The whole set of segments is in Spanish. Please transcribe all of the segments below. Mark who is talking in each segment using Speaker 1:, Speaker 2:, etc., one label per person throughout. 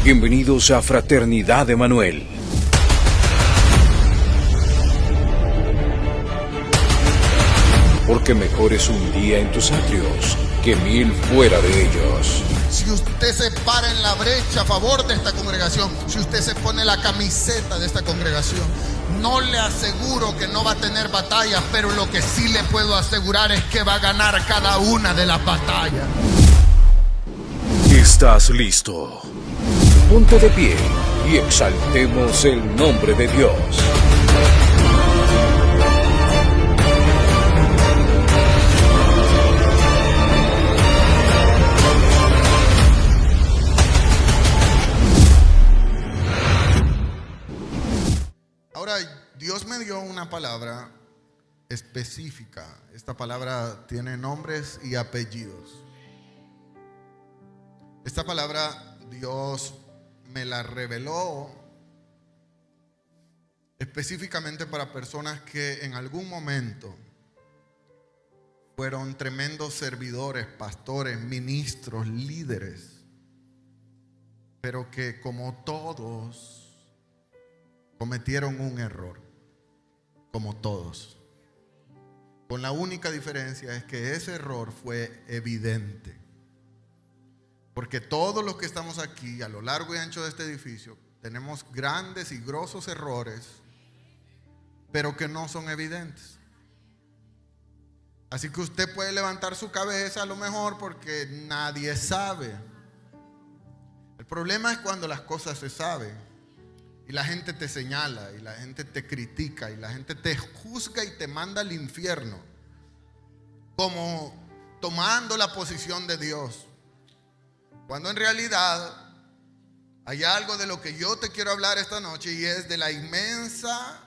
Speaker 1: Bienvenidos a Fraternidad Emanuel. Porque mejor es un día en tus atrios que 1000 fuera de ellos.
Speaker 2: Si usted se para en la brecha a favor de esta congregación, si usted se pone la camiseta de esta congregación, no le aseguro que no va a tener batallas, pero lo que sí le puedo asegurar es que va a ganar cada una de las batallas.
Speaker 1: ¿Estás listo? Ponte de pie y exaltemos el nombre de Dios.
Speaker 2: Ahora, Dios me dio una palabra específica. Esta palabra tiene nombres y apellidos. Esta palabra Dios me la reveló específicamente para personas que en algún momento fueron tremendos servidores, pastores, ministros, líderes, pero que como todos cometieron un error, como todos. Con la única diferencia es que ese error fue evidente. Porque todos los que estamos aquí, a lo largo y ancho de este edificio, tenemos grandes y grosos errores, pero que no son evidentes. Así que usted puede levantar su cabeza a lo mejor porque nadie sabe. El problema es cuando las cosas se saben y la gente te señala y la gente te critica y la gente te juzga y te manda al infierno, como tomando la posición de Dios. Cuando en realidad hay algo de lo que yo te quiero hablar esta noche, y es de la inmensa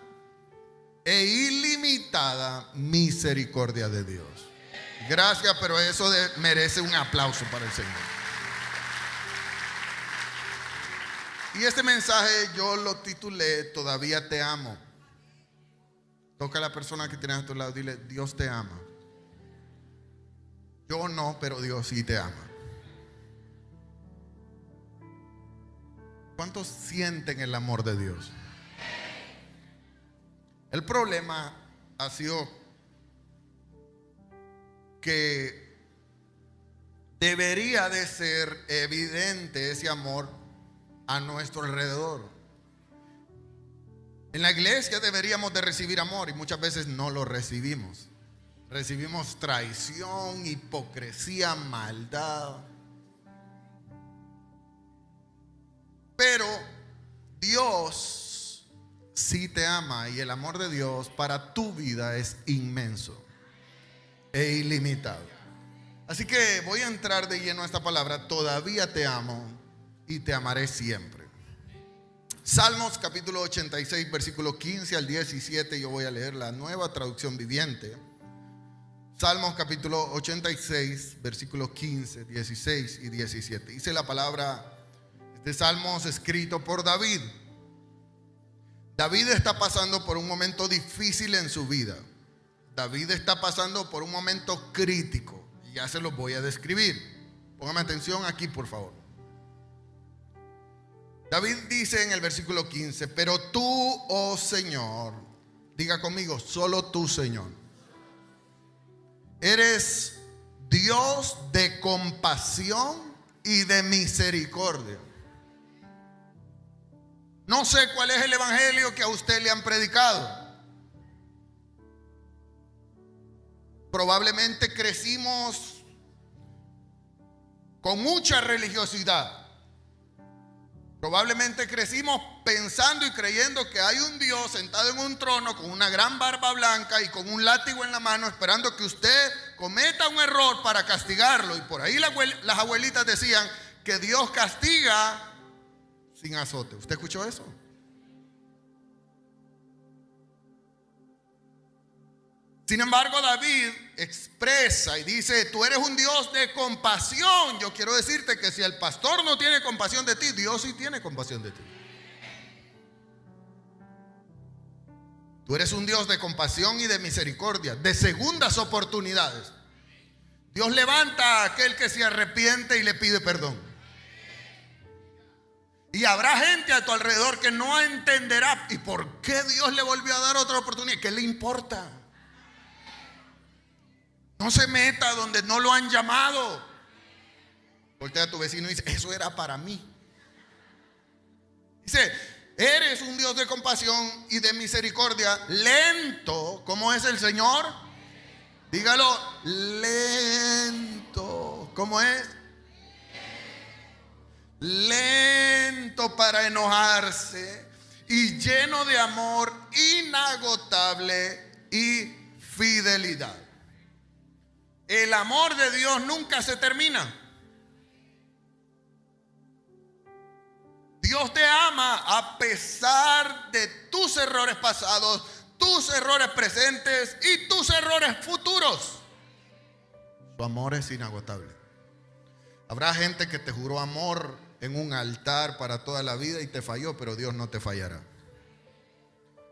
Speaker 2: e ilimitada misericordia de Dios. Gracias, pero eso merece un aplauso para el Señor. Y este mensaje yo lo titulé Todavía te amo. Toca a la persona que tienes a tu lado, dile: Dios te ama. Yo no, pero Dios sí te ama. ¿Cuántos sienten el amor de Dios? El problema ha sido que debería de ser evidente ese amor a nuestro alrededor. En la iglesia deberíamos de recibir amor y muchas veces no lo recibimos. Recibimos traición, hipocresía, maldad. Pero Dios sí te ama, y el amor de Dios para tu vida es inmenso e ilimitado. Así que voy a entrar de lleno a esta palabra: todavía te amo y te amaré siempre. Salmos capítulo 86, versículo 15 al 17. Yo voy a leer la Nueva Traducción Viviente. Salmos capítulo 86, versículos 15, 16 y 17. Dice la palabra de Salmos escrito por David. David está pasando por un momento difícil en su vida. David está pasando por un momento crítico. Y ya se los voy a describir. Póngame atención aquí, por favor. David dice en el versículo 15: pero tú, oh Señor, diga conmigo, solo tú, Señor, eres Dios de compasión y de misericordia. No sé cuál es el evangelio que a usted le han predicado. Probablemente crecimos con mucha religiosidad. Probablemente crecimos pensando y creyendo que hay un Dios sentado en un trono con una gran barba blanca y con un látigo en la mano, esperando que usted cometa un error para castigarlo. Y por ahí las abuelitas decían que Dios castiga sin azote. ¿Usted escuchó eso? Sin embargo, David expresa y dice: tú eres un Dios de compasión. Yo quiero decirte que si el pastor no tiene compasión de ti, Dios sí tiene compasión de ti. Tú eres un Dios de compasión y de misericordia, de segundas oportunidades. Dios levanta a aquel que se arrepiente y le pide perdón. Y habrá gente a tu alrededor que no entenderá. ¿Y por qué Dios le volvió a dar otra oportunidad? ¿Qué le importa? No se meta donde no lo han llamado. Voltea a tu vecino y dice: eso era para mí. Dice: eres un Dios de compasión y de misericordia, lento. ¿Cómo es el Señor? Dígalo: lento. ¿Cómo es? Lento para enojarse y lleno de amor inagotable y fidelidad. El amor de Dios nunca se termina. Dios te ama a pesar de tus errores pasados, tus errores presentes y tus errores futuros. Su amor es inagotable. Habrá gente que te juró amor en un altar para toda la vida y te falló, pero Dios no te fallará.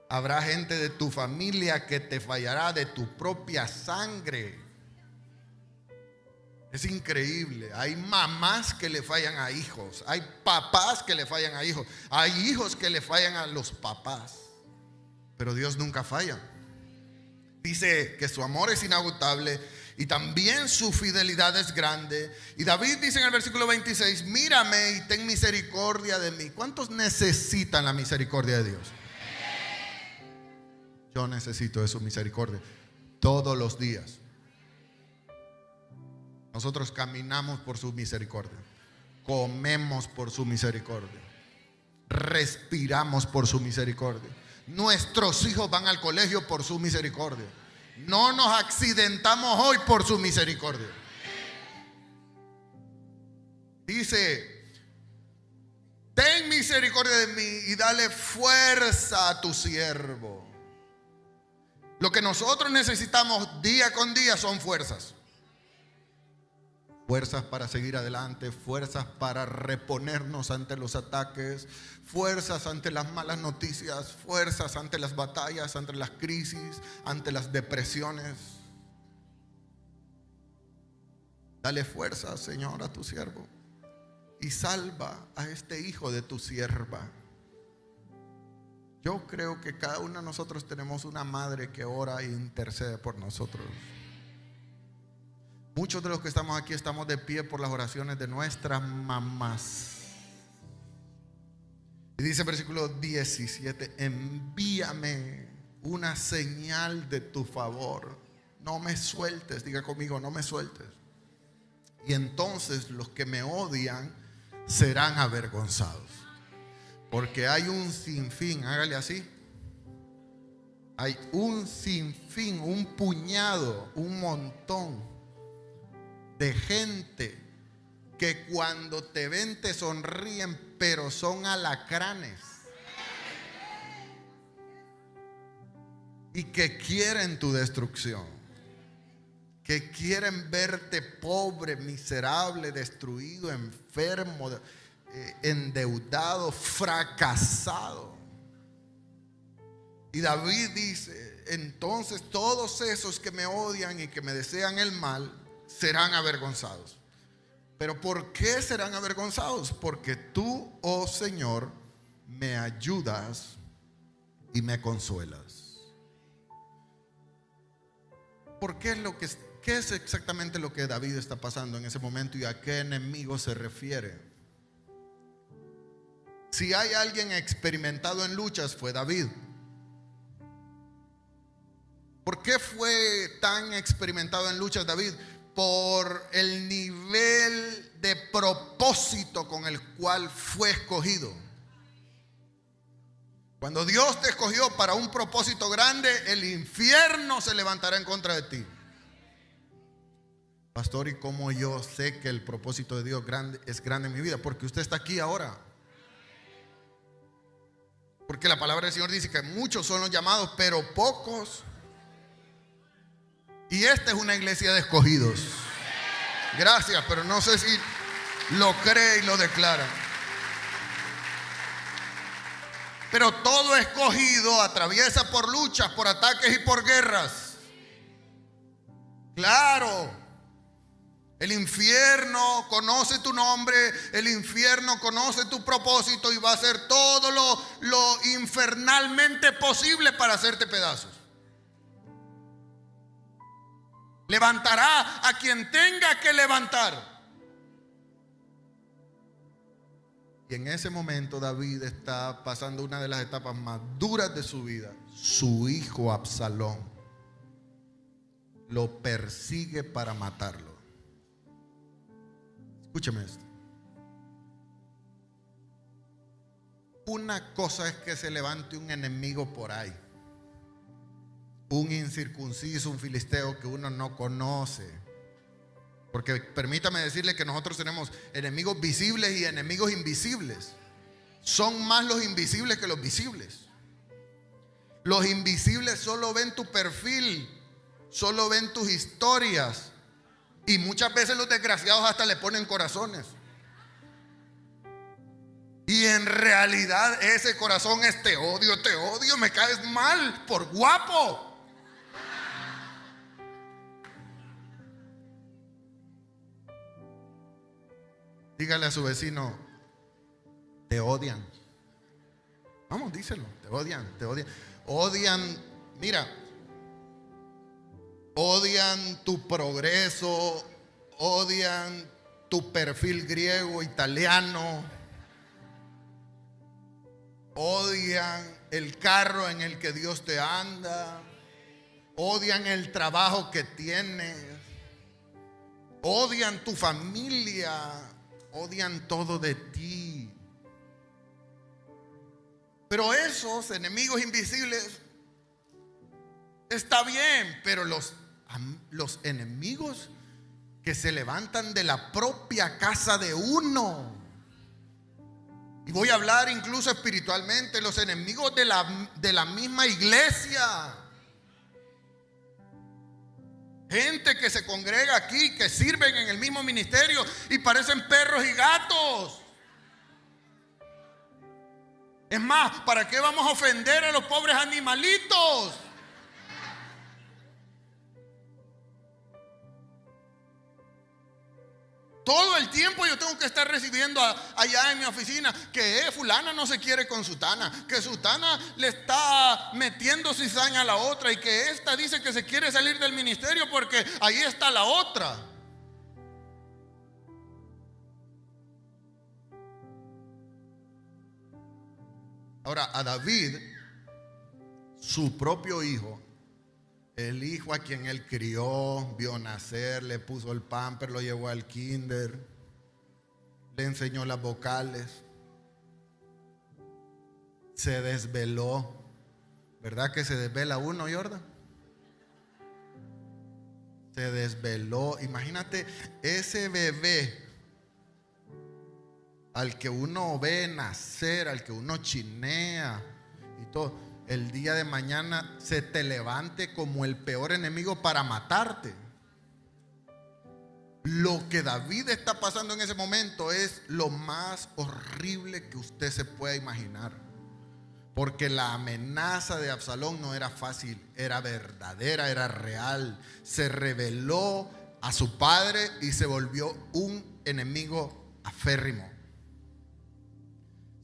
Speaker 2: Habrá gente de tu familia que te fallará, de tu propia sangre. Es increíble. Hay mamás que le fallan a hijos. Hay papás que le fallan a hijos. Hay hijos que le fallan a los papás. Pero Dios nunca falla. Dice que su amor es inagotable y también su fidelidad es grande. Y David dice en el versículo 26: mírame y ten misericordia de mí. ¿Cuántos necesitan la misericordia de Dios? Yo necesito de su misericordia todos los días. Nosotros caminamos por su misericordia, comemos por su misericordia, respiramos por su misericordia. Nuestros hijos van al colegio por su misericordia. No nos accidentamos hoy por su misericordia. Dice: ten misericordia de mí y dale fuerza a tu siervo. Lo que nosotros necesitamos día con día son fuerzas. Fuerzas para seguir adelante, fuerzas para reponernos ante los ataques, fuerzas ante las malas noticias, fuerzas ante las batallas, ante las crisis, ante las depresiones. Dale fuerza, Señor, a tu siervo y salva a este hijo de tu sierva. Yo creo que cada uno de nosotros tenemos una madre que ora e intercede por nosotros. Muchos de los que estamos aquí estamos de pie por las oraciones de nuestras mamás. Y dice el versículo 17: envíame una señal de tu favor. No me sueltes, diga conmigo: no me sueltes. Y entonces los que me odian serán avergonzados. Porque hay un sinfín, hágale así. Hay un sinfín, un puñado, un montón de gente que cuando te ven te sonríen, pero son alacranes y que quieren tu destrucción, que quieren verte pobre, miserable, destruido, enfermo, endeudado, fracasado. Y David dice: entonces todos esos que me odian y que me desean el mal serán avergonzados. ¿Pero por qué serán avergonzados? Porque tú, oh Señor, me ayudas y me consuelas. ¿Por qué qué es exactamente lo que David está pasando en ese momento y a qué enemigo se refiere? Si hay alguien experimentado en luchas, fue David. ¿Por qué fue tan experimentado en luchas David? Por el nivel de propósito con el cual fue escogido. Cuando Dios te escogió para un propósito grande, el infierno se levantará en contra de ti. Pastor, ¿y cómo yo sé que el propósito de Dios es grande en mi vida? Porque usted está aquí ahora. Porque la palabra del Señor dice que muchos son los llamados, pero pocos. Y esta es una iglesia de escogidos. Gracias, pero no sé si lo cree y lo declara. Pero todo escogido atraviesa por luchas, por ataques y por guerras. Claro, El infierno conoce tu nombre, el infierno conoce tu propósito y va a hacer todo lo infernalmente posible para hacerte pedazos. Levantará a quien tenga que levantar. Y en ese momento David está pasando una de las etapas más duras de su vida. Su hijo Absalón lo persigue para matarlo. Escúcheme esto. Una cosa es que se levante un enemigo por ahí, un incircunciso, un filisteo que uno no conoce. Porque permítame decirle que nosotros tenemos enemigos visibles y enemigos invisibles. Son más los invisibles que los visibles. Los invisibles solo ven tu perfil, solo ven tus historias. Y muchas veces los desgraciados hasta le ponen corazones. Y en realidad ese corazón es te odio, me caes mal por guapo. Dígale a su vecino, te odian. Vamos, díselo, te odian. Odian, mira, odian tu progreso, odian tu perfil griego, italiano, odian el carro en el que Dios te anda, odian el trabajo que tienes, odian tu familia, odian todo de ti. Pero esos enemigos invisibles está bien, pero los enemigos que se levantan de la propia casa de uno, y voy a hablar incluso espiritualmente, los enemigos de la misma iglesia, gente que se congrega aquí, que sirven en el mismo ministerio y parecen perros y gatos. Es más, ¿para qué vamos a ofender a los pobres animalitos? Todo el tiempo yo tengo que estar recibiendo allá en mi oficina que fulana no se quiere con sutana, que sutana le está metiendo cizaña a la otra y que esta dice que se quiere salir del ministerio porque ahí está la otra. Ahora, a David, su propio hijo, el hijo a quien él crió, vio nacer, le puso el pamper, lo llevó al kinder, le enseñó las vocales, se desveló. ¿Verdad que se desvela uno, Jordan? Se desveló. Imagínate ese bebé al que uno ve nacer, al que uno chinea y todo, el día de mañana se te levante como el peor enemigo para matarte. Lo que David está pasando en ese momento es lo más horrible que usted se pueda imaginar, porque la amenaza de Absalón no era fácil, era verdadera, era real. Se rebeló a su padre y se volvió un enemigo aférrimo.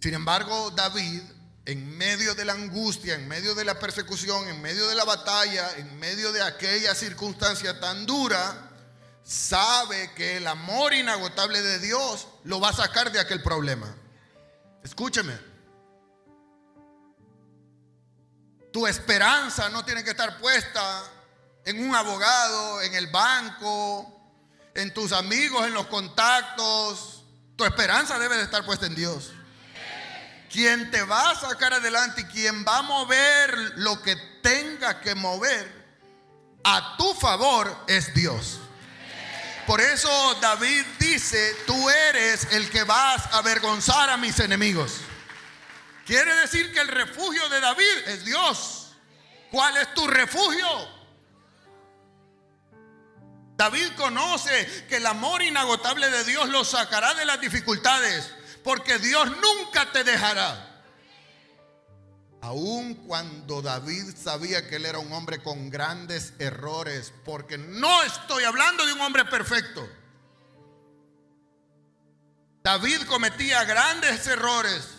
Speaker 2: Sin embargo, David, en medio de la angustia, en medio de la persecución, en medio de la batalla, en medio de aquella circunstancia tan dura, sabe que el amor inagotable de Dios lo va a sacar de aquel problema. Escúcheme. Tu esperanza no tiene que estar puesta en un abogado, en el banco, en tus amigos, en los contactos. Tu esperanza debe de estar puesta en Dios. Quien te va a sacar adelante y quien va a mover lo que tenga que mover a tu favor es Dios. Por eso David dice, tú eres el que vas a avergonzar a mis enemigos. Quiere decir que el refugio de David es Dios. ¿Cuál es tu refugio? David conoce que el amor inagotable de Dios lo sacará de las dificultades, porque Dios nunca te dejará. Aun cuando David sabía que él era un hombre con grandes errores, porque no estoy hablando de un hombre perfecto, David cometía grandes errores.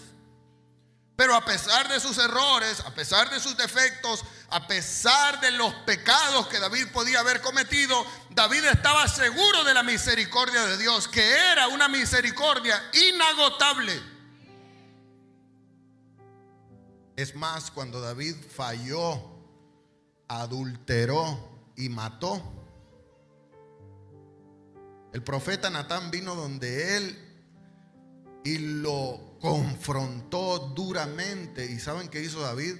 Speaker 2: Pero a pesar de sus errores, a pesar de sus defectos, a pesar de los pecados que David podía haber cometido, David estaba seguro de la misericordia de Dios, que era una misericordia inagotable. Es más, cuando David falló, adulteró y mató, el profeta Natán vino donde él y lo confrontó duramente. ¿Y saben qué hizo David?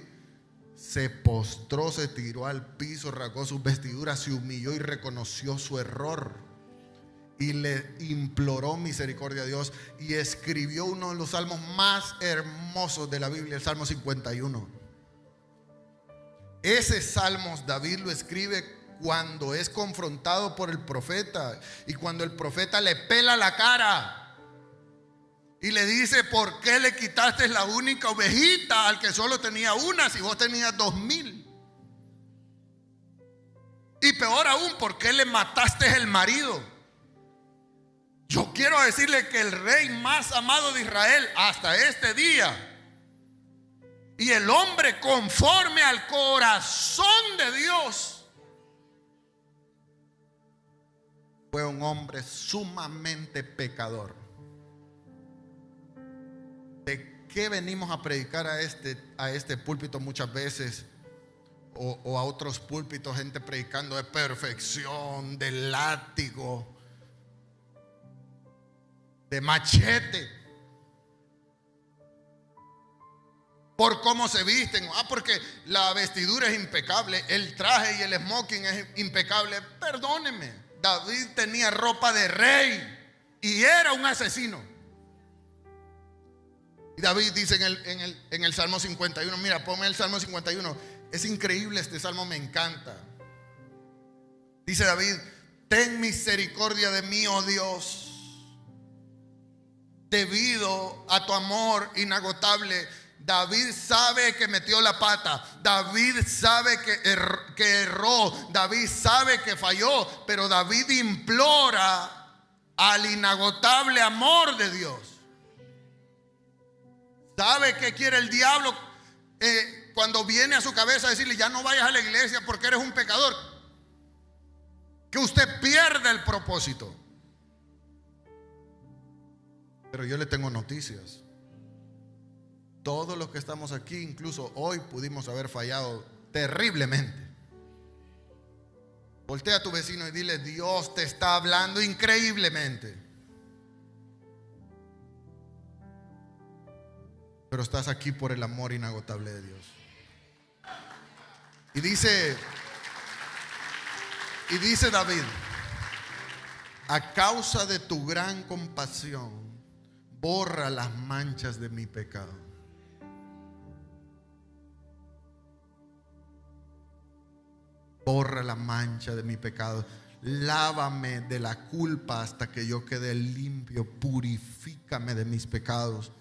Speaker 2: Se postró, se tiró al piso, rasgó sus vestiduras, se humilló y reconoció su error. Y le imploró misericordia a Dios. Y escribió uno de los salmos más hermosos de la Biblia, el Salmo 51. Ese salmo David lo escribe cuando es confrontado por el profeta. Y cuando el profeta le pela la cara y le dice: ¿por qué le quitaste la única ovejita al que solo tenía una si vos tenías 2,000? Y peor aún, ¿por qué le mataste el marido? Yo quiero decirle que el rey más amado de Israel hasta este día, y el hombre conforme al corazón de Dios, fue un hombre sumamente pecador. ¿De qué venimos a predicar a este púlpito muchas veces? O a otros púlpitos, gente predicando de perfección, de látigo, de machete, por cómo se visten. Porque la vestidura es impecable, el traje y el smoking es impecable. Perdóneme, David tenía ropa de rey y era un asesino. Y David dice en el Salmo 51, mira, ponme el Salmo 51. Es increíble este salmo, me encanta. Dice David: ten misericordia de mí, oh Dios, debido a tu amor inagotable. David sabe que metió la pata, David sabe que erró, David sabe que falló, pero David implora al inagotable amor de Dios. ¿Sabe qué quiere el diablo cuando viene a su cabeza a decirle: ya no vayas a la iglesia porque eres un pecador? Que usted pierda el propósito. Pero yo le tengo noticias. Todos los que estamos aquí, incluso hoy, pudimos haber fallado terriblemente. Voltea a tu vecino y dile: Dios te está hablando increíblemente. Pero estás aquí por el amor inagotable de Dios. Y dice David: a causa de tu gran compasión, borra las manchas de mi pecado. Borra la mancha de mi pecado. Lávame de la culpa hasta que yo quede limpio. Purifícame de mis pecados,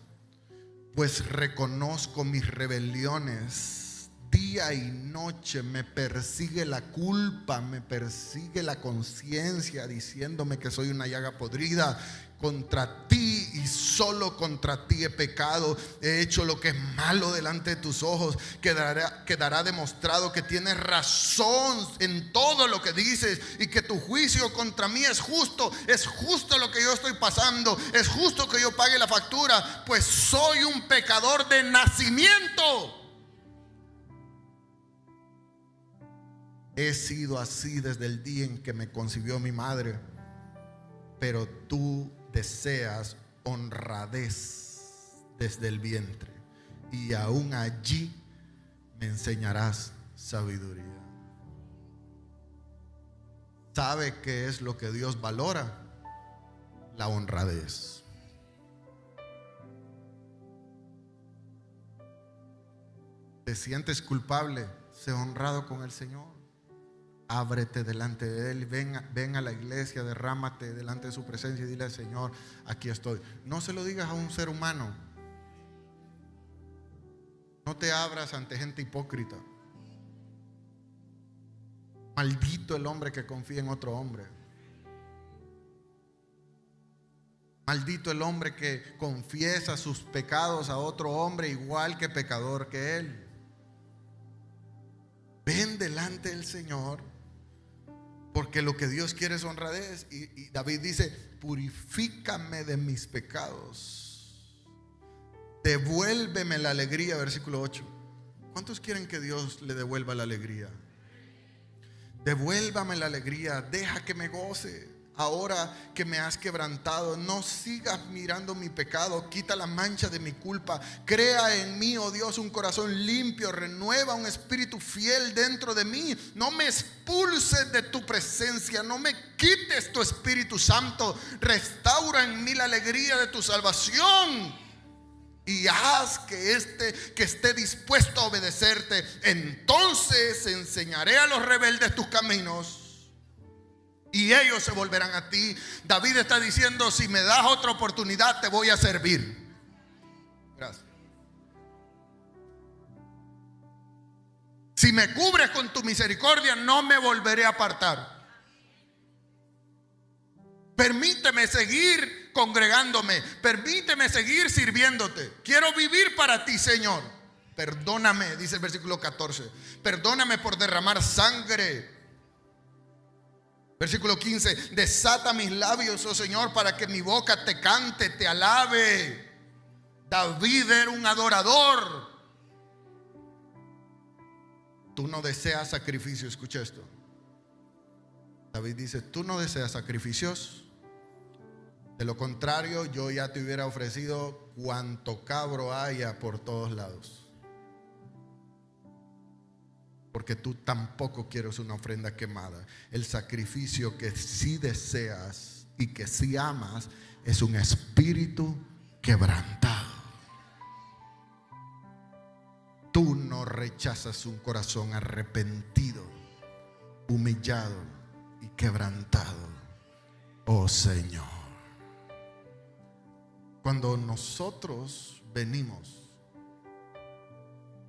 Speaker 2: pues reconozco mis rebeliones. Día y noche me persigue la culpa, me persigue la conciencia, diciéndome que soy una llaga podrida. Contra ti y solo contra ti he pecado, he hecho lo que es malo delante de tus ojos. Quedará demostrado que tienes razón en todo lo que dices y que tu juicio contra mí es justo. Es justo lo que yo estoy pasando, es justo que yo pague la factura, pues soy un pecador de nacimiento. He sido así desde el día en que me concibió mi madre, pero tú deseas honradez desde el vientre, y aún allí me enseñarás sabiduría. ¿Sabe qué es lo que Dios valora? La honradez. ¿Te sientes culpable? Sé honrado con el Señor. Ábrete delante de Él, ven a la iglesia, derrámate delante de su presencia y dile al Señor: aquí estoy. No se lo digas a un ser humano. No te abras ante gente hipócrita. Maldito el hombre que confía en otro hombre. Maldito el hombre que confiesa sus pecados a otro hombre igual que pecador que él. Ven delante del Señor, porque lo que Dios quiere es honradez. Y David dice: purifícame de mis pecados, devuélveme la alegría. Versículo 8. ¿Cuántos quieren que Dios le devuelva la alegría? Devuélvame la alegría, deja que me goce. Ahora que me has quebrantado, no sigas mirando mi pecado, quita la mancha de mi culpa. Crea en mí, oh Dios, un corazón limpio, renueva un espíritu fiel dentro de mí. No me expulses de tu presencia, no me quites tu Espíritu Santo. Restaura en mí la alegría de tu salvación y haz que esté dispuesto a obedecerte. Entonces enseñaré a los rebeldes tus caminos y ellos se volverán a ti. David está diciendo: si me das otra oportunidad, te voy a servir. Gracias. Si me cubres con tu misericordia, no me volveré a apartar. Permíteme seguir congregándome, permíteme seguir sirviéndote. Quiero vivir para ti, Señor. Perdóname, dice el versículo 14. Perdóname por derramar sangre. Versículo 15: desata mis labios, oh Señor, para que mi boca te cante, te alabe. David era un adorador. Tú no deseas sacrificio. Escucha esto. David dice: tú no deseas sacrificios. De lo contrario, yo ya te hubiera ofrecido cuanto cabro haya por todos lados. Porque tú tampoco quieres una ofrenda quemada. El sacrificio que sí deseas y que sí amas es un espíritu quebrantado. Tú no rechazas un corazón arrepentido, humillado y quebrantado, oh Señor. Cuando nosotros venimos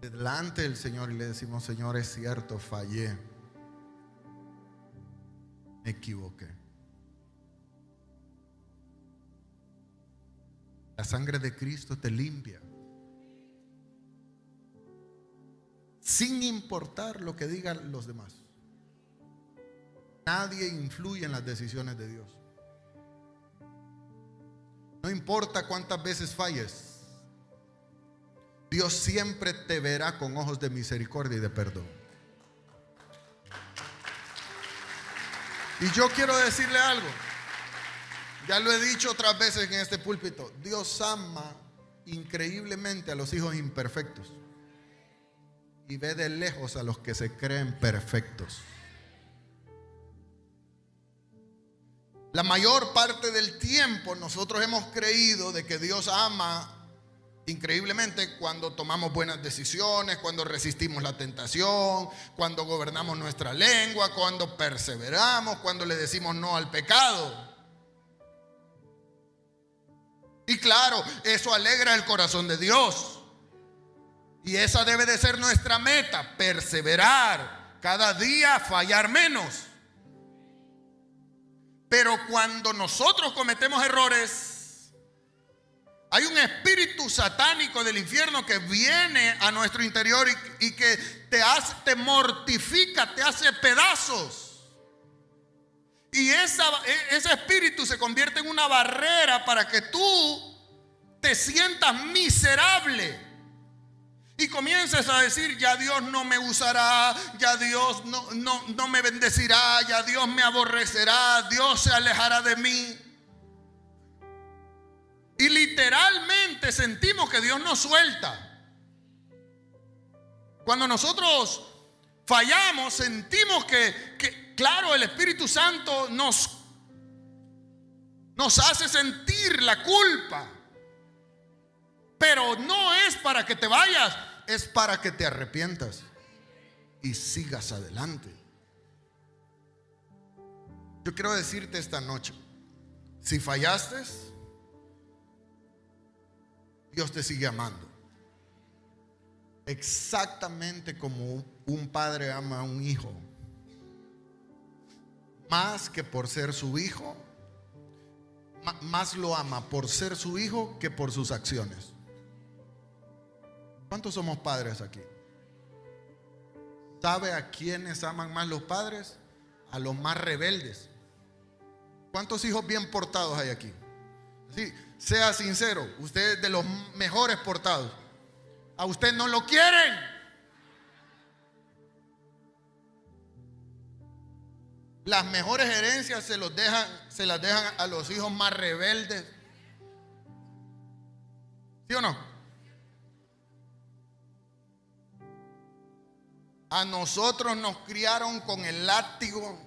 Speaker 2: delante del Señor y le decimos: Señor, es cierto, fallé, me equivoqué, la sangre de Cristo te limpia, sin importar lo que digan los demás. Nadie influye en las decisiones de Dios. No importa cuántas veces falles, Dios siempre te verá con ojos de misericordia y de perdón. Y yo quiero decirle algo. Ya lo he dicho otras veces en este púlpito. Dios ama increíblemente a los hijos imperfectos y ve de lejos a los que se creen perfectos. La mayor parte del tiempo nosotros hemos creído de que Dios ama increíblemente cuando tomamos buenas decisiones, cuando resistimos la tentación, cuando gobernamos nuestra lengua, cuando perseveramos, cuando le decimos no al pecado. Y claro, eso alegra el corazón de Dios. Y esa debe de ser nuestra meta: perseverar, cada día fallar menos. Pero cuando nosotros cometemos errores, hay un espíritu satánico del infierno que viene a nuestro interior y que te mortifica, te hace pedazos. Y ese espíritu se convierte en una barrera para que tú te sientas miserable y comiences a decir: ya Dios no me usará, ya Dios no me bendecirá, ya Dios me aborrecerá, Dios se alejará de mí. Y literalmente sentimos que Dios nos suelta. Cuando nosotros fallamos, sentimos que claro, el Espíritu Santo nos hace sentir la culpa. Pero no es para que te vayas, es para que te arrepientas y sigas adelante. Yo quiero decirte esta noche: si fallaste, Dios te sigue amando. Exactamente como un padre ama a un hijo. Más que por ser su hijo, más lo ama por ser su hijo que por sus acciones? ¿Cuántos somos padres aquí? ¿Sabe a quiénes aman más los padres? A los más rebeldes. ¿Cuántos hijos bien portados hay aquí? Sí, sea sincero, usted es de los mejores portados. A usted no lo quieren. Las mejores herencias se las dejan a los hijos más rebeldes. ¿Sí o no? A nosotros nos criaron con el látigo,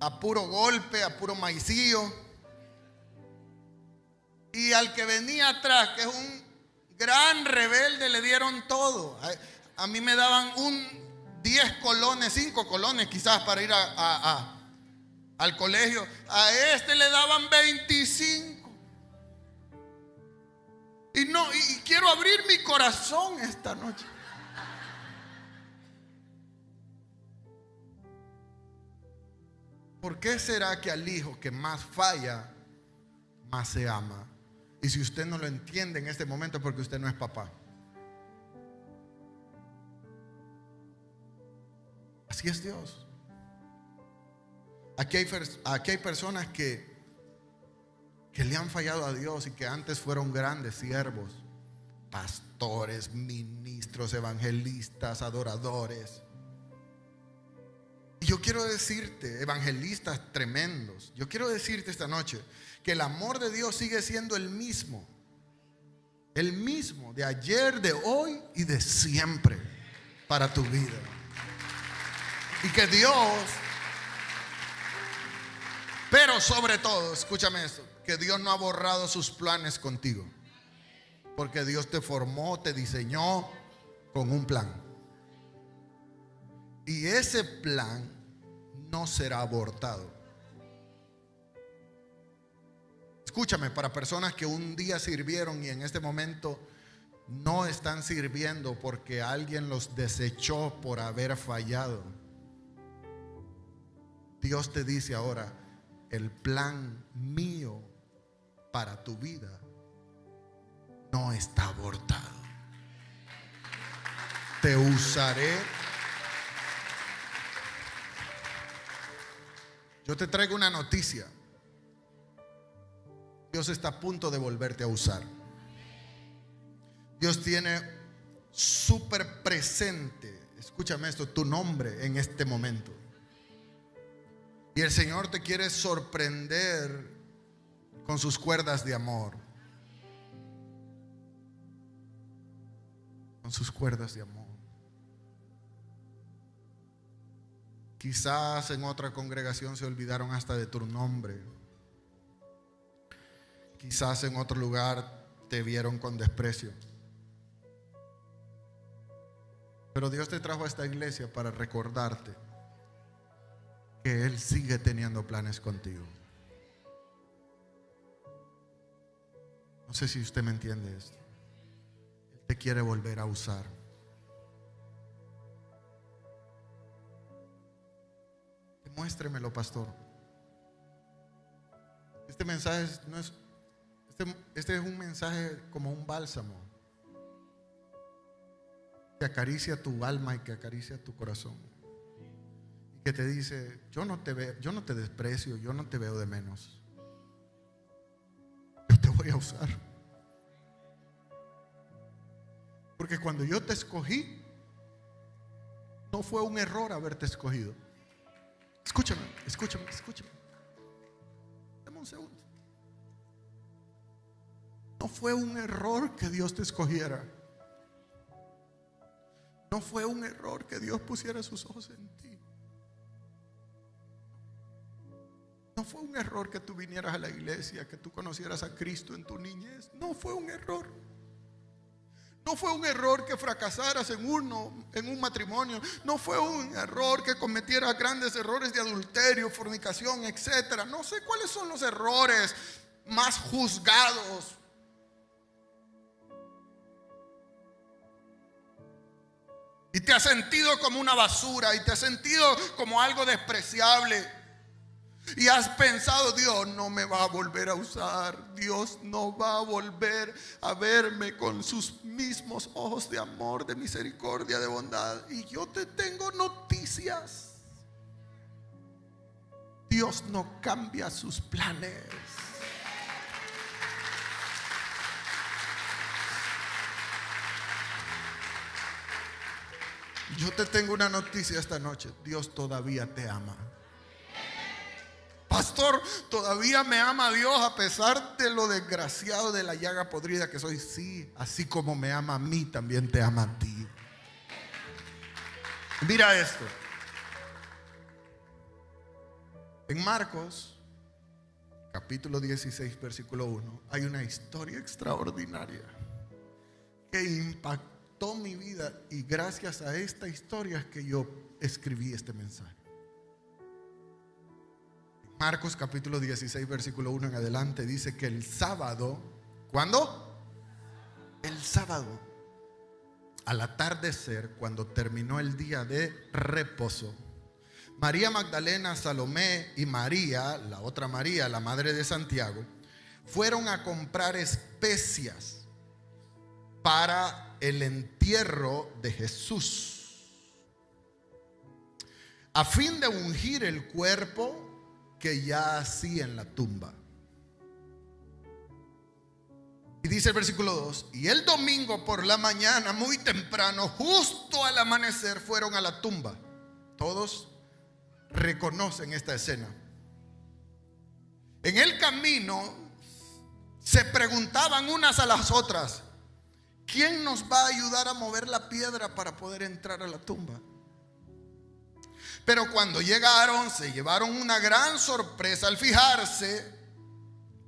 Speaker 2: a puro golpe, a puro maicillo. Y al que venía atrás, que es un gran rebelde, le dieron todo. A mí me daban 10 colones, 5 colones quizás para ir al colegio. A este le daban 25. Y quiero abrir mi corazón esta noche. ¿Por qué será que al hijo que más falla, más se ama? Y si usted no lo entiende en este momento, es porque usted no es papá. Así es Dios. Aquí hay personas que le han fallado a Dios y que antes fueron grandes siervos, pastores, ministros, evangelistas, adoradores. Y yo quiero decirte, evangelistas tremendos, yo quiero decirte esta noche que el amor de Dios sigue siendo el mismo de ayer, de hoy y de siempre para tu vida. Y que Dios, pero sobre todo, escúchame esto, que Dios no ha borrado sus planes contigo, porque Dios te formó, te diseñó con un plan. Y ese plan no será abortado. Escúchame, para personas que un día sirvieron y en este momento no están sirviendo porque alguien los desechó por haber fallado, Dios te dice ahora: el plan mío para tu vida no está abortado. Te usaré. Yo te traigo una noticia. Dios está a punto de volverte a usar. Dios tiene súper presente, escúchame esto, tu nombre en este momento. Y el Señor te quiere sorprender con sus cuerdas de amor. Con sus cuerdas de amor. Quizás en otra congregación se olvidaron hasta de tu nombre. Quizás en otro lugar te vieron con desprecio. Pero Dios te trajo a esta iglesia para recordarte que Él sigue teniendo planes contigo. No sé si usted me entiende esto. Él te quiere volver a usar. Muéstremelo, pastor. Este mensaje no es, este es un mensaje como un bálsamo que acaricia tu alma y que acaricia tu corazón. Y que te dice: yo no te desprecio, yo no te veo de menos. Yo te voy a usar. Porque cuando yo te escogí, no fue un error haberte escogido. Escúchame. Dame un segundo. No fue un error que Dios te escogiera. No fue un error que Dios pusiera sus ojos en ti. No fue un error que tú vinieras a la iglesia, que tú conocieras a Cristo en tu niñez. No fue un error. No fue un error que fracasaras en un matrimonio. No fue un error que cometieras grandes errores de adulterio, fornicación, etcétera. No sé cuáles son los errores más juzgados. Y te has sentido como una basura y te has sentido como algo despreciable. Y has pensado, Dios no me va a volver a usar, Dios no va a volver a verme con sus mismos ojos de amor, de misericordia, de bondad. Y yo te tengo noticias. Dios no cambia sus planes. Yo te tengo una noticia esta noche. Dios todavía te ama. Pastor, ¿todavía me ama Dios a pesar de lo desgraciado, de la llaga podrida que soy? Sí, así como me ama a mí, también te ama a ti. Mira esto. En Marcos, capítulo 16, versículo 1, hay una historia extraordinaria que impactó mi vida, y gracias a esta historia es que yo escribí este mensaje. Marcos capítulo 16, versículo 1 en adelante dice que el sábado, ¿cuándo? El sábado, al atardecer, cuando terminó el día de reposo, María Magdalena, Salomé y María, la otra María, la madre de Santiago, fueron a comprar especias para el entierro de Jesús, a fin de ungir el cuerpo que yacía en la tumba. Y dice el versículo 2: y el domingo por la mañana, muy temprano, justo al amanecer, fueron a la tumba. Todos reconocen esta escena. En el camino se preguntaban unas a las otras: ¿quién nos va a ayudar a mover la piedra para poder entrar a la tumba? Pero cuando llegaron, se llevaron una gran sorpresa al fijarse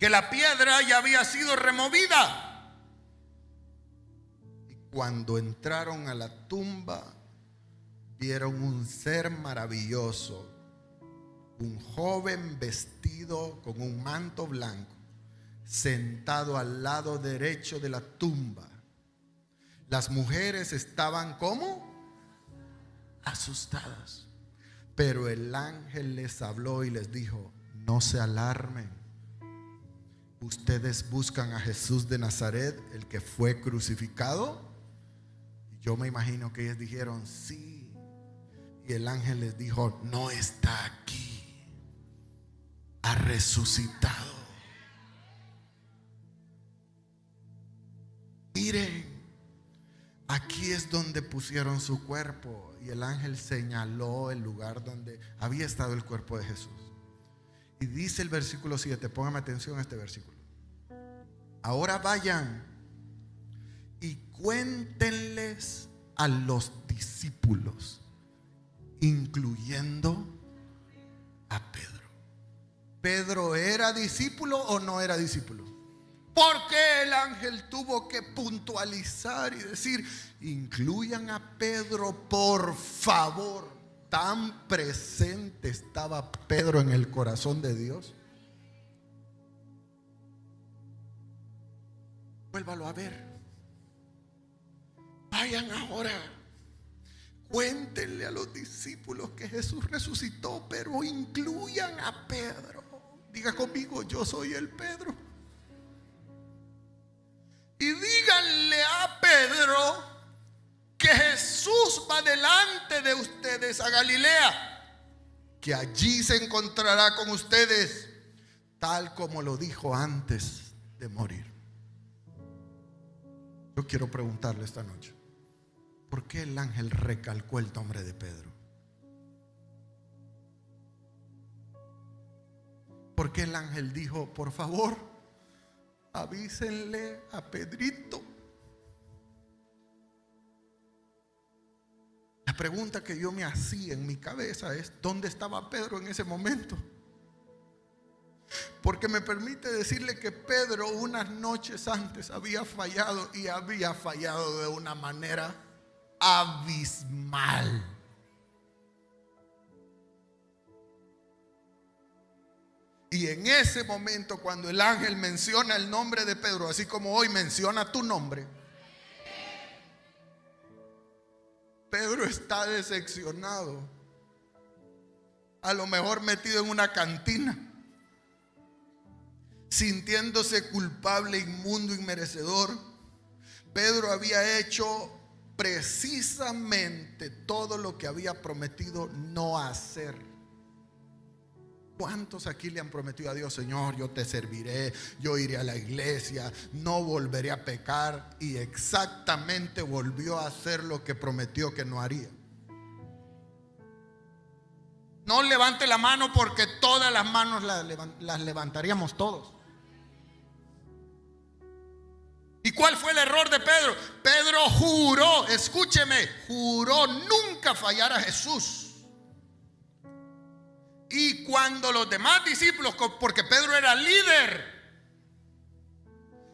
Speaker 2: que la piedra ya había sido removida. Y cuando entraron a la tumba, vieron un ser maravilloso, un joven vestido con un manto blanco, sentado al lado derecho de la tumba. Las mujeres estaban ¿cómo? Asustadas. Pero el ángel les habló y les dijo: no se alarmen. Ustedes buscan a Jesús de Nazaret, el que fue crucificado. Y yo me imagino que ellos dijeron: sí. Y el ángel les dijo: no está aquí, ha resucitado. Miren, aquí es donde pusieron su cuerpo. Y el ángel señaló el lugar donde había estado el cuerpo de Jesús. Y dice el versículo 7, póngame atención a este versículo: ahora vayan y cuéntenles a los discípulos, incluyendo a Pedro. ¿Pedro era discípulo o no era discípulo? ¿Por qué el ángel tuvo que puntualizar y decir: incluyan a Pedro, por favor? Tan presente estaba Pedro en el corazón de Dios. Vuélvalo a ver. Vayan ahora, cuéntenle a los discípulos que Jesús resucitó, pero incluyan a Pedro. Diga conmigo: yo soy el Pedro. Y díganle a Pedro que Jesús va delante de ustedes a Galilea, que allí se encontrará con ustedes, tal como lo dijo antes de morir. Yo quiero preguntarle esta noche: ¿por qué el ángel recalcó el nombre de Pedro? ¿Por qué el ángel dijo: por favor, avísenle a Pedrito? La pregunta que yo me hacía en mi cabeza es: ¿dónde estaba Pedro en ese momento? Porque me permite decirle que Pedro unas noches antes había fallado, y había fallado de una manera abismal. Y en ese momento, cuando el ángel menciona el nombre de Pedro, así como hoy menciona tu nombre, Pedro está decepcionado. a lo mejor metido en una cantina, sintiéndose culpable, inmundo, inmerecedor. Pedro había hecho precisamente todo lo que había prometido no hacer. ¿Cuántos aquí le han prometido a Dios: Señor, yo te serviré, yo iré a la iglesia, no volveré a pecar? Y exactamente volvió a hacer lo que prometió que no haría. No levante la mano, porque todas las manos las levantaríamos todos. ¿Y cuál fue el error de Pedro? Pedro juró, escúcheme, juró nunca fallar a Jesús. Y cuando los demás discípulos, porque Pedro era líder,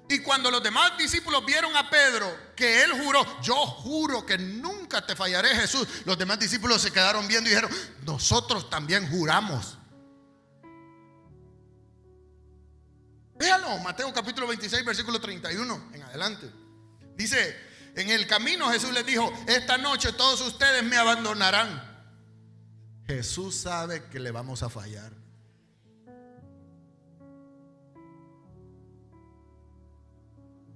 Speaker 2: y cuando los demás discípulos vieron a Pedro que él juró: yo juro que nunca te fallaré, Jesús, los demás discípulos se quedaron viendo y dijeron: nosotros también juramos. Véalo, Mateo capítulo 26, versículo 31 en adelante. Dice: en el camino Jesús les dijo: esta noche todos ustedes me abandonarán. Jesús sabe que le vamos a fallar.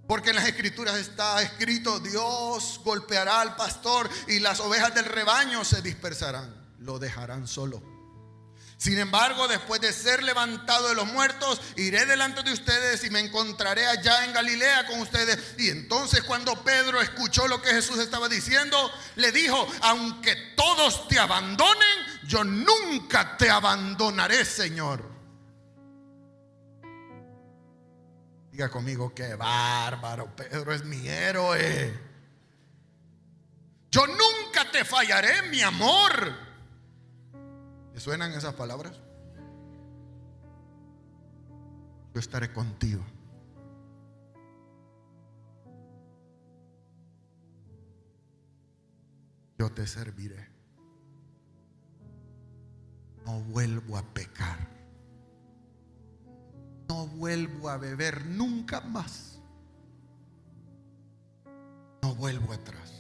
Speaker 2: Porque en las escrituras está escrito: Dios golpeará al pastor y las ovejas del rebaño se dispersarán, lo dejarán solo. Sin embargo, después de ser levantado de los muertos, iré delante de ustedes y me encontraré allá en Galilea con ustedes. Y entonces, cuando Pedro escuchó lo que Jesús estaba diciendo, le dijo: aunque todos te abandonen, yo nunca te abandonaré, Señor. Diga conmigo: qué bárbaro, Pedro es mi héroe. Yo nunca te fallaré, mi amor. ¿Le suenan esas palabras? Yo estaré contigo. Yo te serviré. No vuelvo a pecar. No vuelvo a beber nunca más. No vuelvo atrás.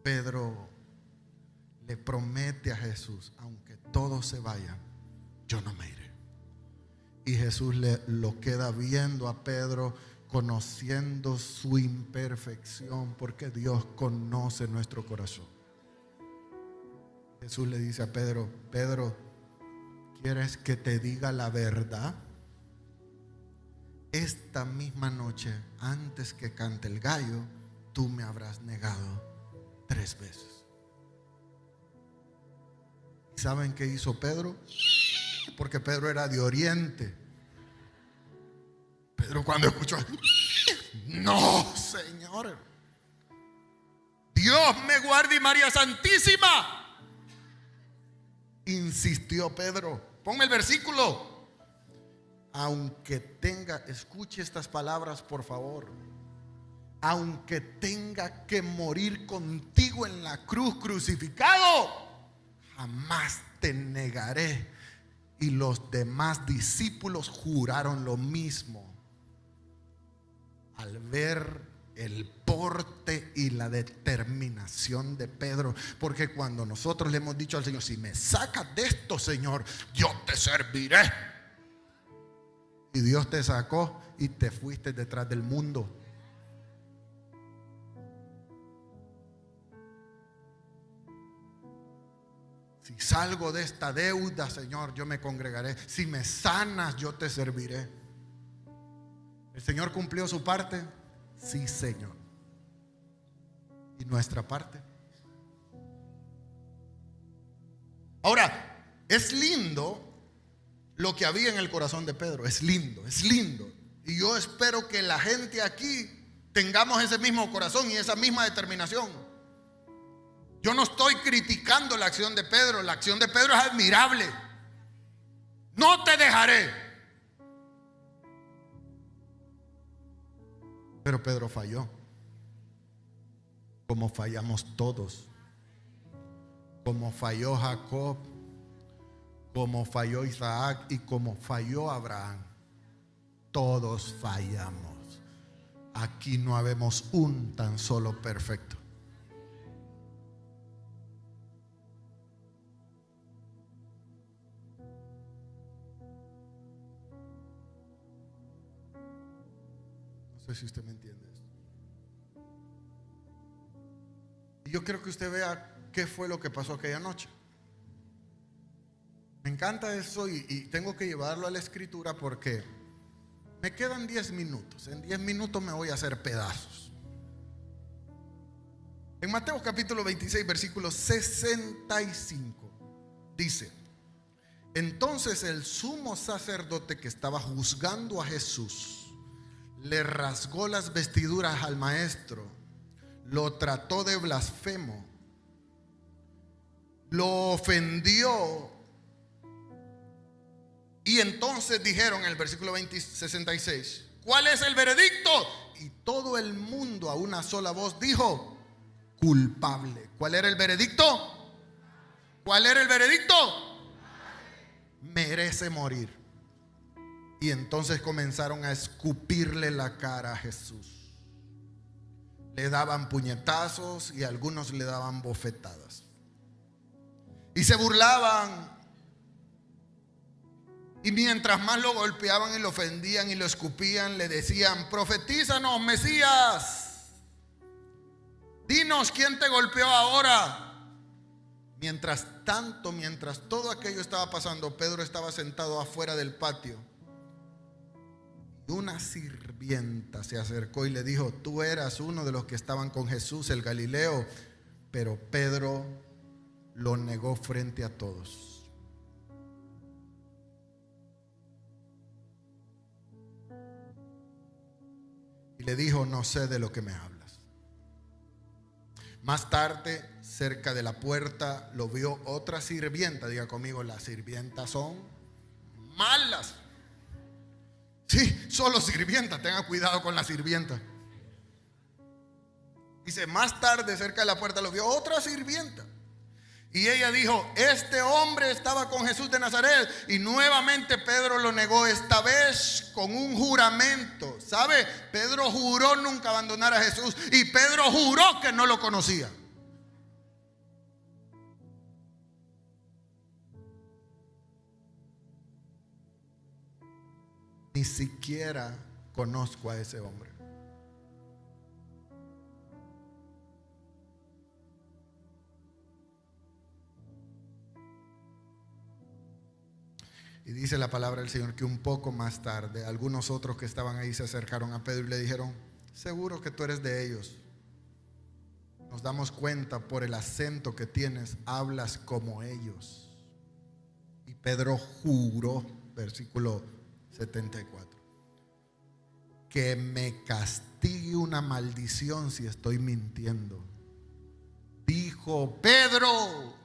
Speaker 2: Pedro le promete a Jesús: aunque todos se vayan, yo no me iré. Y Jesús lo queda viendo a Pedro, conociendo su imperfección, porque Dios conoce nuestro corazón. Jesús le dice a Pedro: Pedro, ¿quieres que te diga la verdad? Esta misma noche, antes que cante el gallo, tú me habrás negado 3 veces. ¿Saben qué hizo Pedro? Porque Pedro era de Oriente. Pedro, cuando escuchó: no, Señor, Dios me guarde y María Santísima, insistió Pedro. Ponme el versículo. Aunque tenga, escuche estas palabras por favor: aunque tenga que morir contigo en la cruz crucificado, jamás te negaré. Y los demás discípulos juraron lo mismo. Al ver el porte y la determinación de Pedro, porque cuando nosotros le hemos dicho al Señor: si me sacas de esto, Señor, yo te serviré, y Dios te sacó y te fuiste detrás del mundo. Si salgo de esta deuda, Señor, yo me congregaré. Si me sanas, yo te serviré. ¿El Señor cumplió su parte? Sí, Señor. ¿Y nuestra parte? Ahora, es lindo lo que había en el corazón de Pedro. Es lindo, es lindo. Y yo espero que la gente aquí tengamos ese mismo corazón y esa misma determinación. Yo no estoy criticando la acción de Pedro. La acción de Pedro es admirable. No te dejaré. Pero Pedro falló, como fallamos todos. Como falló Jacob, como falló Isaac y como falló Abraham. Todos fallamos. Aquí no habemos un tan solo perfecto. si usted me entiende. Y yo quiero que usted vea qué fue lo que pasó aquella noche. Me encanta eso y tengo que llevarlo a la escritura porque me quedan 10 minutos. En 10 minutos me voy a hacer pedazos. En Mateo capítulo 26, versículo 65, dice: entonces el sumo sacerdote que estaba juzgando a Jesús le rasgó las vestiduras al maestro, lo trató de blasfemo, lo ofendió. Y entonces dijeron en el versículo 66, ¿cuál es el veredicto? Y todo el mundo a una sola voz dijo: culpable. ¿Cuál era el veredicto? ¿Cuál era el veredicto? Merece morir. Y entonces comenzaron a escupirle la cara a Jesús. Le daban puñetazos y algunos le daban bofetadas. Y se burlaban. Y mientras más lo golpeaban y lo ofendían y lo escupían, le decían: profetízanos, Mesías, dinos quién te golpeó ahora. Mientras tanto, mientras todo aquello estaba pasando, Pedro estaba sentado afuera del patio. Y una sirvienta se acercó y le dijo: tú eras uno de los que estaban con Jesús el Galileo. Pero Pedro lo negó frente a todos. Y le dijo: no sé de lo que me hablas. Más tarde, cerca de la puerta, lo vio otra sirvienta. Diga conmigo: las sirvientas son malas. Sí, solo sirvienta, tenga cuidado con la sirvienta. Dice: más tarde, cerca de la puerta, lo vio otra sirvienta. Y ella dijo: este hombre estaba con Jesús de Nazaret. Y nuevamente Pedro lo negó, esta vez con un juramento. ¿Sabe? Pedro juró nunca abandonar a Jesús. Y Pedro juró que no lo conocía. Ni siquiera conozco a ese hombre. Y dice la palabra del Señor que un poco más tarde algunos otros que estaban ahí se acercaron a Pedro y le dijeron: seguro que tú eres de ellos. Nos damos cuenta por el acento que tienes, hablas como ellos. Y Pedro juró, versículo 74, que me castigue una maldición si estoy mintiendo. Dijo Pedro: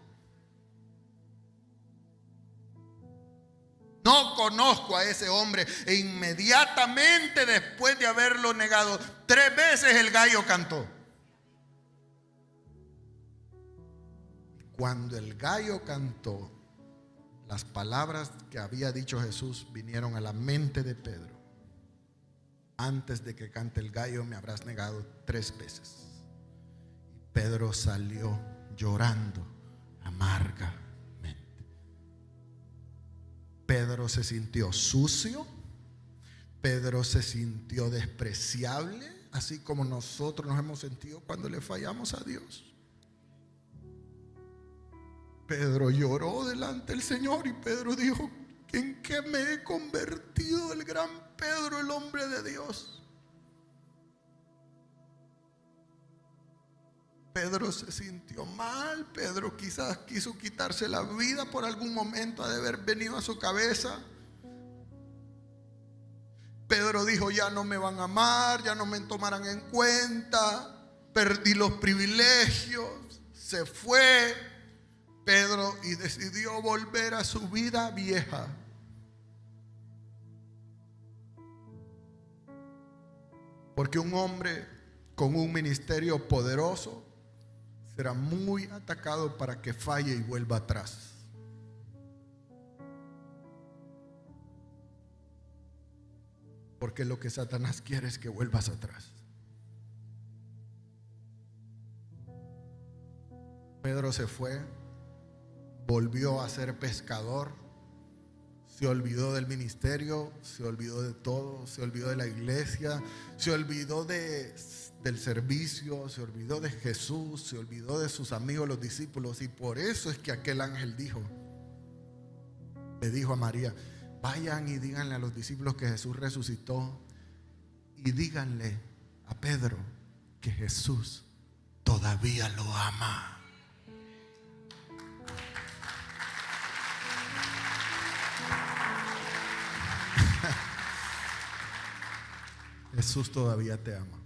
Speaker 2: no conozco a ese hombre. E inmediatamente después de haberlo negado 3 veces, el gallo cantó. Cuando el gallo cantó, las palabras que había dicho Jesús vinieron a la mente de Pedro: antes de que cante el gallo me habrás negado 3 veces. Y Pedro salió llorando amargamente. Pedro se sintió sucio. Pedro se sintió despreciable, así como nosotros nos hemos sentido cuando le fallamos a Dios. Pedro lloró delante del Señor y Pedro dijo: ¿en qué me he convertido el gran Pedro, el hombre de Dios? Pedro se sintió mal. Pedro quizás quiso quitarse la vida por algún momento, ha de haber venido a su cabeza. Pedro dijo: ya no me van a amar, ya no me tomarán en cuenta, perdí los privilegios. Se fue Pedro y decidió volver a su vida vieja. Porque un hombre con un ministerio poderoso será muy atacado para que falle y vuelva atrás. Porque lo que Satanás quiere es que vuelvas atrás. Pedro se fue, volvió a ser pescador, Se olvidó del ministerio, se olvidó de todo, se olvidó de la iglesia, se olvidó del servicio, se olvidó de Jesús, se olvidó de sus amigos los discípulos. Y por eso es que aquel ángel le dijo a María: vayan y díganle a los discípulos que Jesús resucitó, y díganle a Pedro que Jesús todavía lo ama. Jesús todavía te ama.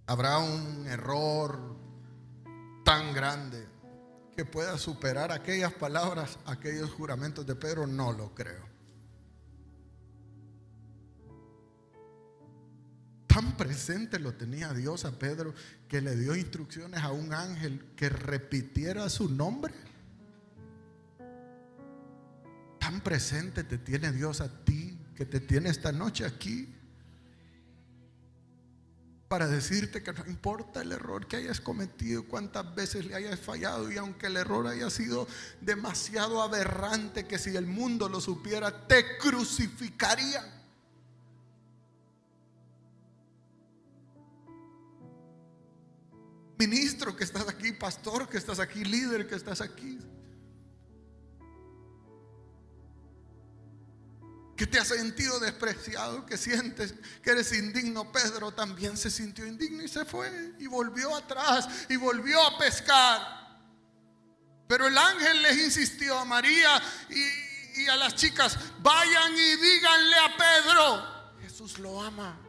Speaker 2: ¿Habrá un error tan grande que pueda superar aquellas palabras, aquellos juramentos de Pedro? No lo creo. Tan presente lo tenía Dios a Pedro que le dio instrucciones a un ángel que repitiera su nombre. Tan presente te tiene Dios a ti, que te tiene esta noche aquí, para decirte que no importa el error que hayas cometido, cuántas veces le hayas fallado, y aunque el error haya sido demasiado aberrante, que si el mundo lo supiera te crucificaría. Ministro que estás aquí, pastor que estás aquí, líder que estás aquí, que te has sentido despreciado, que sientes que eres indigno. Pedro también se sintió indigno y se fue y volvió atrás y volvió a pescar. Pero el ángel les insistió a María y a las chicas: vayan y díganle a Pedro, Jesús lo ama.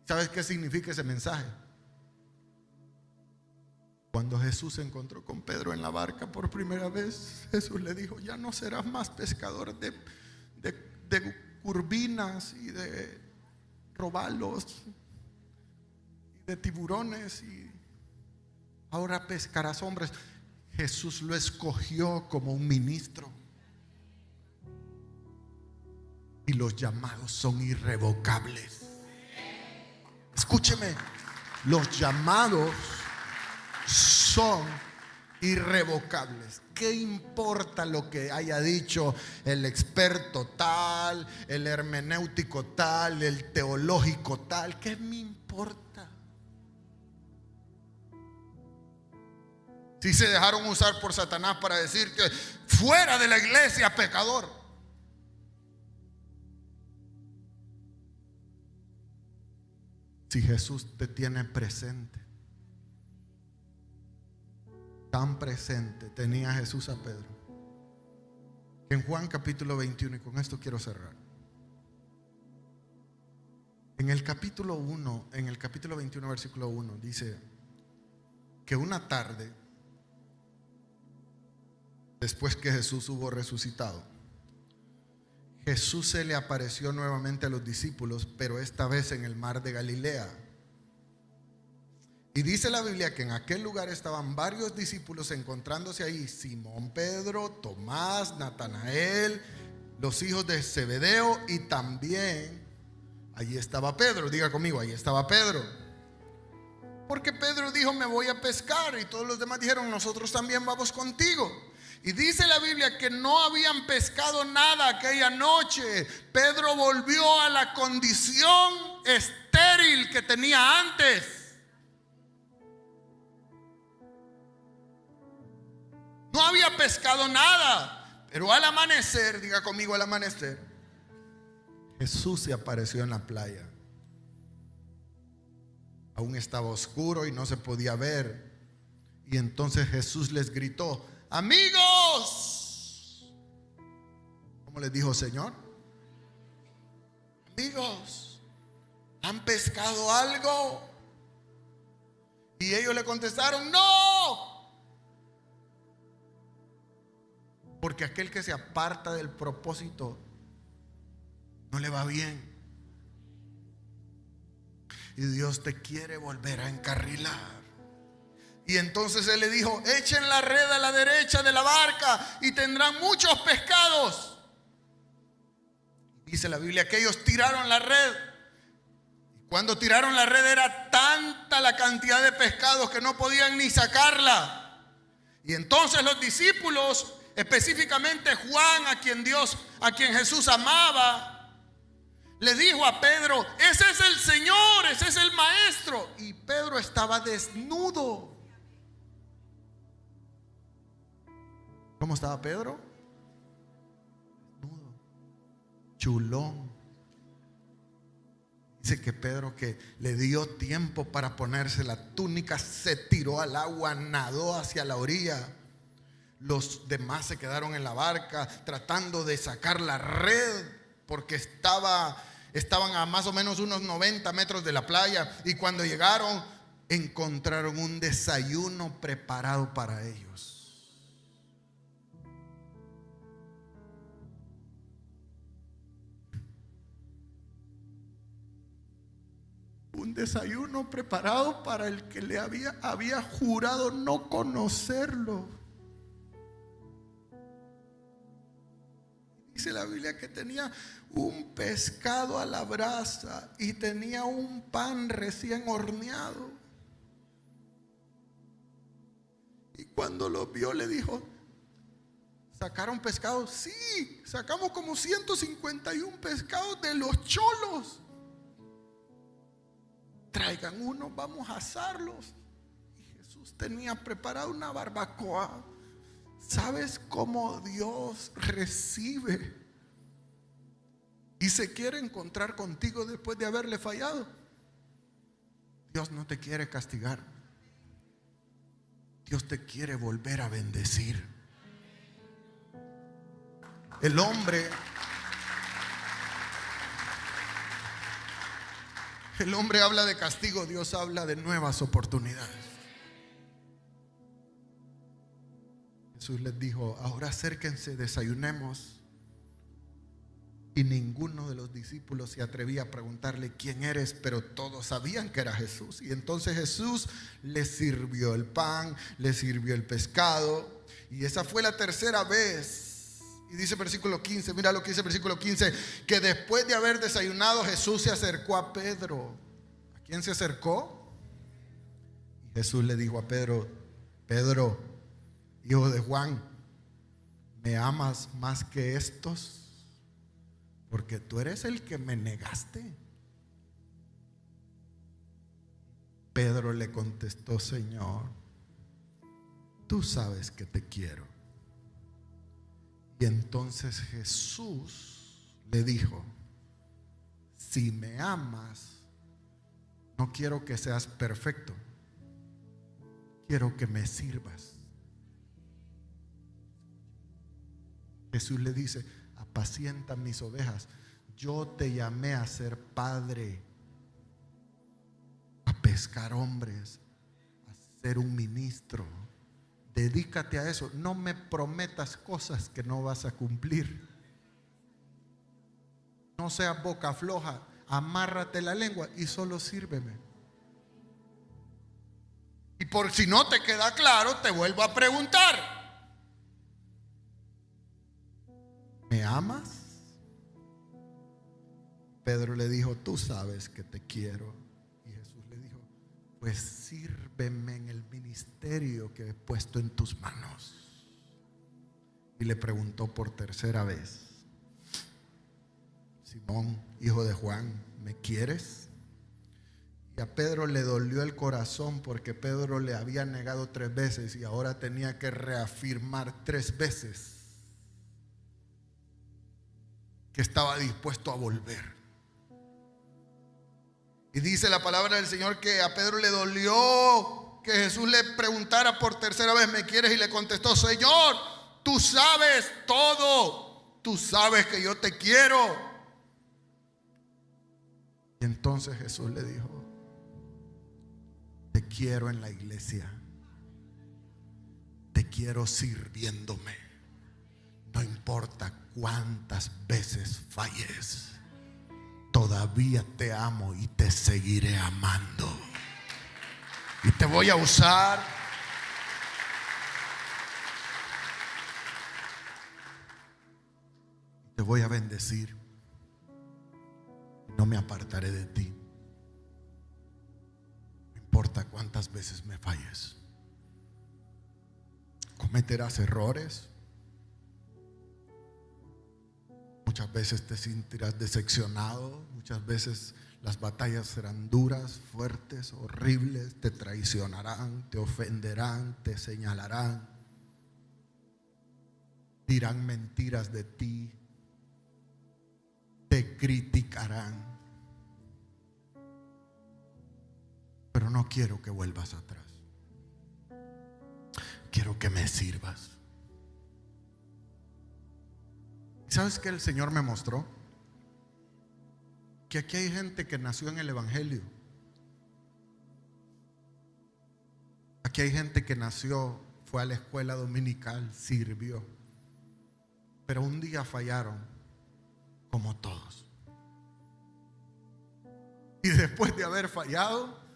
Speaker 2: ¿Sabes qué significa ese mensaje? Cuando Jesús se encontró con Pedro en la barca por primera vez, Jesús le dijo: ya no serás más pescador de curvinas y de robalos y de tiburones, y ahora pescarás hombres. Jesús lo escogió como un ministro, y los llamados son irrevocables. Escúcheme, los llamados son irrevocables. ¿Qué importa lo que haya dicho el experto tal, el hermenéutico tal, el teológico tal? ¿Qué me importa? Si se dejaron usar por Satanás para decirte: fuera de la iglesia, pecador. Si Jesús te tiene presente, tan presente tenía Jesús a Pedro, que en Juan capítulo 21, y con esto quiero cerrar, en el capítulo 21 versículo 1 dice que una tarde, después que Jesús hubo resucitado, Jesús se le apareció nuevamente a los discípulos, pero esta vez en el mar de Galilea. Y dice la Biblia que en aquel lugar estaban varios discípulos encontrándose ahí: Simón Pedro, Tomás, Natanael, los hijos de Zebedeo, y también allí estaba Pedro. Diga conmigo: allí estaba Pedro. Porque Pedro dijo: me voy a pescar, y todos los demás dijeron: nosotros también vamos contigo. Y dice la Biblia que no habían pescado nada aquella noche. Pedro volvió a la condición estéril que tenía antes. No había pescado nada, pero al amanecer, diga conmigo, al amanecer, Jesús se apareció en la playa. Aún estaba oscuro y no se podía ver. Y entonces Jesús les gritó: amigos. ¿Cómo les dijo, Señor? Amigos, ¿han pescado algo? Y ellos le contestaron: no. Porque aquel que se aparta del propósito no le va bien. Y Dios te quiere volver a encarrilar. Y entonces Él le dijo: echen la red a la derecha de la barca y tendrán muchos pescados. Dice la Biblia que ellos tiraron la red. Y Cuando tiraron la red era tanta la cantidad de pescados que no podían ni sacarla. Y entonces los discípulos, específicamente Juan, a quien Jesús amaba, le dijo a Pedro: ese es el Señor, ese es el Maestro. Y Pedro estaba desnudo. ¿Cómo estaba Pedro? Desnudo, chulón. Dice que Pedro, que le dio tiempo para ponerse la túnica, se tiró al agua, nadó hacia la orilla. Los demás se quedaron en la barca tratando de sacar la red, porque estaban a más o menos unos 90 metros de la playa. Y cuando llegaron, encontraron un desayuno preparado para ellos. Un desayuno preparado para el que le había jurado no conocerlo. Dice la Biblia que tenía un pescado a la brasa y tenía un pan recién horneado. Y cuando lo vio le dijo: ¿sacaron pescado? Sí, sacamos como 151 pescados de los cholos. Traigan uno, vamos a asarlos. Y Jesús tenía preparado una barbacoa. ¿Sabes cómo Dios recibe y se quiere encontrar contigo después de haberle fallado? Dios no te quiere castigar. Dios te quiere volver a bendecir. El hombre habla de castigo, Dios habla de nuevas oportunidades. Jesús les dijo: ahora acérquense, desayunemos. Y ninguno de los discípulos se atrevía a preguntarle: ¿quién eres? Pero todos sabían que era Jesús. Y entonces Jesús les sirvió el pan, les sirvió el pescado. Y esa fue la tercera vez. Y dice versículo 15, mira lo que dice versículo 15, que después de haber desayunado, Jesús se acercó a Pedro. ¿A quién se acercó? Y Jesús le dijo a Pedro: Pedro, hijo de Juan, ¿me amas más que estos? Porque tú eres el que me negaste. Pedro le contestó: Señor, tú sabes que te quiero. Y entonces Jesús le dijo: si me amas, no quiero que seas perfecto, quiero que me sirvas. Jesús le dice: apacienta mis ovejas. Yo te llamé a ser padre, a pescar hombres, a ser un ministro. Dedícate a eso. No me prometas cosas que no vas a cumplir. No seas boca floja. Amárrate la lengua y solo sírveme. Y por si no te queda claro, te vuelvo a preguntar: ¿me amas? Pedro le dijo: tú sabes que te quiero. Y Jesús le dijo: pues sírveme en el ministerio que he puesto en tus manos. Y le preguntó por tercera vez: Simón, hijo de Juan, ¿me quieres? Y a Pedro le dolió el corazón, porque Pedro le había negado 3 veces y ahora tenía que reafirmar 3 veces que estaba dispuesto a volver. Y dice la palabra del Señor que a Pedro le dolió que Jesús le preguntara por tercera vez: ¿me quieres? Y le contestó: Señor, tú sabes todo, tú sabes que yo te quiero. Y entonces Jesús le dijo: te quiero en la iglesia, te quiero sirviéndome. No importa cuántas veces falles, todavía te amo y te seguiré amando. Y te voy a usar. Te voy a bendecir. No me apartaré de ti. importa cuántas veces me falles. Cometerás errores. Muchas veces te sentirás decepcionado. Muchas veces las batallas serán duras, fuertes, horribles. Te traicionarán, te ofenderán, te señalarán. Dirán mentiras de ti. Te criticarán. Pero no quiero que vuelvas atrás. Quiero que me sirvas. ¿Sabes qué el Señor me mostró? Que aquí hay gente que nació en el Evangelio. Aquí hay gente que nació, fue a la escuela dominical, sirvió. Pero un día fallaron, como todos. Y después de haber fallado,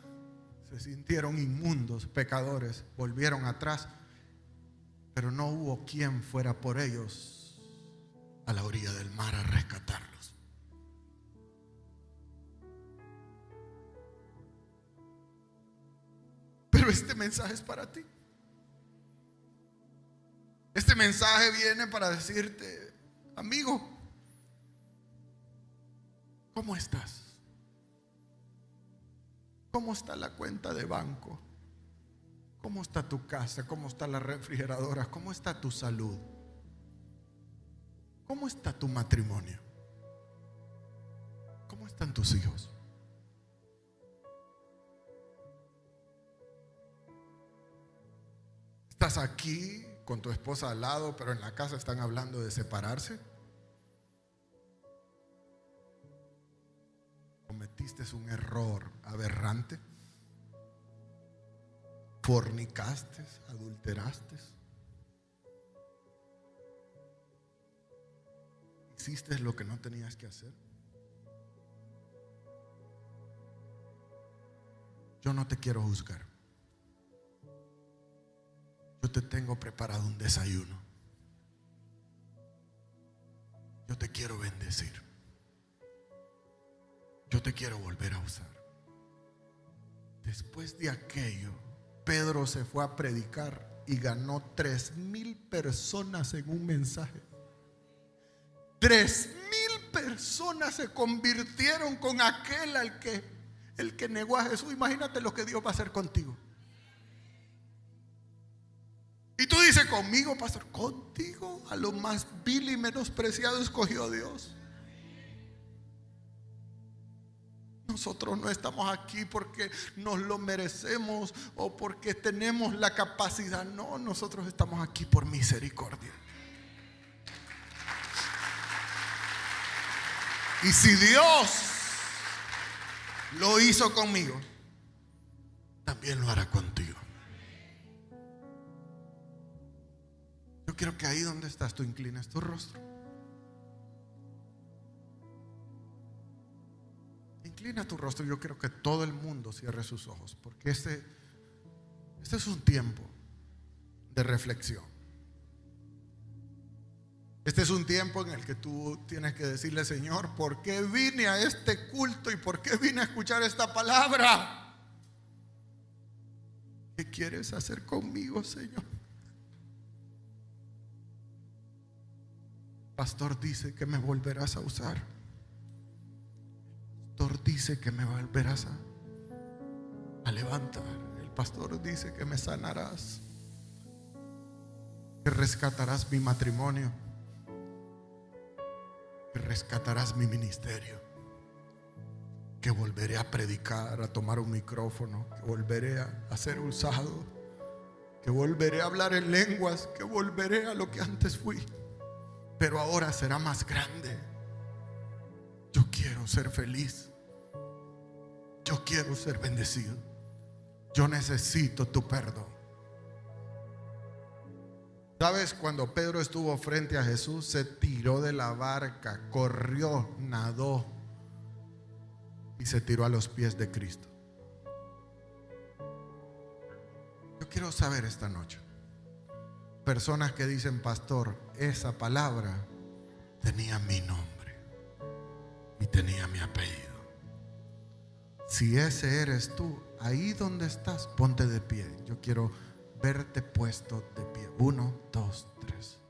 Speaker 2: se sintieron inmundos, pecadores, volvieron atrás. Pero no hubo quien fuera por ellos a la orilla del mar a rescatarlos. Pero este mensaje es para ti. Este mensaje viene para decirte, amigo, ¿cómo estás? ¿Cómo está la cuenta de banco? ¿Cómo está tu casa? ¿Cómo está la refrigeradora? ¿Cómo está tu salud? ¿Cómo está tu matrimonio? ¿Cómo están tus hijos? ¿Estás aquí con tu esposa al lado, pero en la casa están hablando de separarse? ¿Cometiste un error aberrante? ¿Fornicaste? ¿Adulteraste? ¿Hiciste lo que no tenías que hacer? Yo no te quiero juzgar. Yo te tengo preparado un desayuno. Yo te quiero bendecir. Yo te quiero volver a usar. Después de aquello, Pedro se fue a predicar y ganó 3,000 personas en un mensaje. 3,000 personas se convirtieron con aquel el que negó a Jesús. Imagínate lo que Dios va a hacer contigo. Y tú dices, conmigo, pastor, contigo, a lo más vil y menospreciado escogió Dios. Nosotros no estamos aquí porque nos lo merecemos o porque tenemos la capacidad. No, nosotros estamos aquí por misericordia. Y si Dios lo hizo conmigo, también lo hará contigo. Yo quiero que ahí donde estás tú inclines tu rostro. Inclina tu rostro. Yo quiero que todo el mundo cierre sus ojos, porque este es un tiempo de reflexión. Este es un tiempo en el que tú tienes que decirle, Señor, ¿por qué vine a este culto y por qué vine a escuchar esta palabra? ¿Qué quieres hacer conmigo, Señor? El pastor dice que me volverás a usar. El pastor dice que me volverás a levantar. El pastor dice que me sanarás, que rescatarás mi matrimonio, que rescatarás mi ministerio, que volveré a predicar, a tomar un micrófono, que volveré a ser usado, que volveré a hablar en lenguas, que volveré a lo que antes fui, pero ahora será más grande. Yo quiero ser feliz. Yo quiero ser bendecido. Yo necesito tu perdón. ¿Sabes? Cuando Pedro estuvo frente a Jesús, se tiró de la barca, corrió, nadó y se tiró a los pies de Cristo. Yo quiero saber esta noche, personas que dicen, pastor, esa palabra tenía mi nombre y tenía mi apellido. Si ese eres tú, ahí donde estás, ponte de pie. Yo quiero verte puesto de pie. 1, 2, 3.